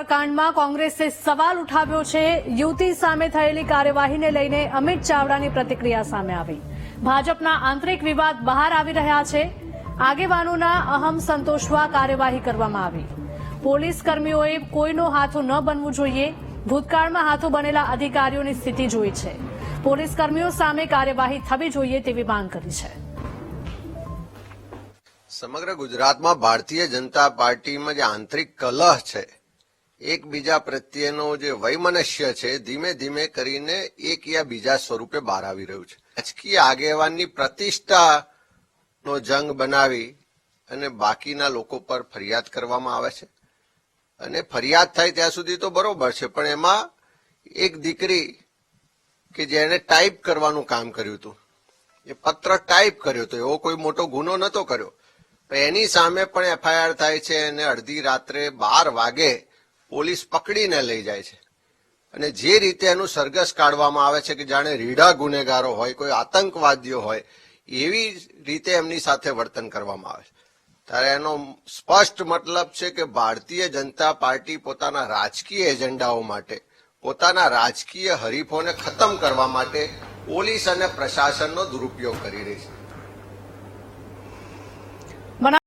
કાંડમાં કોંગ્રેસે સવાલ ઉઠાવ્યો છે। યુવતી સામે થયેલી કાર્યવાહીને લઈને અમિત ચાવડાની પ્રતિક્રિયા સામે આવી। ભાજપના આંતરિક વિવાદ બહાર આવી રહ્યા છે। આગેવાનોના અહમ સંતોષવા કાર્યવાહી કરવામાં આવી। પોલીસ કર્મીઓએ કોઈનો હાથો ન બનવું જોઈએ। ભૂતકાળમાં હાથો બનેલા અધિકારીઓની સ્થિતિ જોઈ છે। પોલીસ કર્મીઓ સામે કાર્યવાહી થવી જોઈએ તેવી માંગ કરી છે। સમગ્ર ગુજરાતમાં ભારતીય જનતા પાર્ટીમાં જે આંતરિક કલહ છે, એકબીજા પ્રત્યેનો જે વૈમનસ્ય છે, ધીમે ધીમે કરીને એક યા બીજા સ્વરૂપે બહાર આવી રહ્યું છે। રાજકીય આગેવાનની પ્રતિષ્ઠાનો જંગ બનાવી અને બાકીના લોકો પર ફરિયાદ કરવામાં આવે છે અને ફરિયાદ થાય ત્યાં સુધી તો બરોબર છે, પણ એમાં એક દીકરી કે જેને ટાઈપ કરવાનું કામ કર્યું હતું, એ પત્ર ટાઈપ કર્યો હતો, એવો કોઈ મોટો ગુનો નતો કર્યો, એની સામે પણ એફઆઈઆર થાય છે અને અડધી રાત્રે 12 વાગે પોલીસ પકડીને લઈ જાય છે અને જે રીતે એનું સરઘસ કાઢવામાં આવે છે કે જાણે રીઢા ગુનેગારો હોય, કોઈ આતંકવાદીઓ હોય, એવી રીતે એમની સાથે વર્તન કરવામાં આવે છે। ત્યારે એનો સ્પષ્ટ મતલબ છે કે ભારતીય જનતા પાર્ટી પોતાના રાજકીય એજન્ડાઓ માટે, પોતાના રાજકીય હરીફોને ખતમ કરવા માટે પોલીસ અને પ્રશાસનનો દુરુપયોગ કરી રહી છે।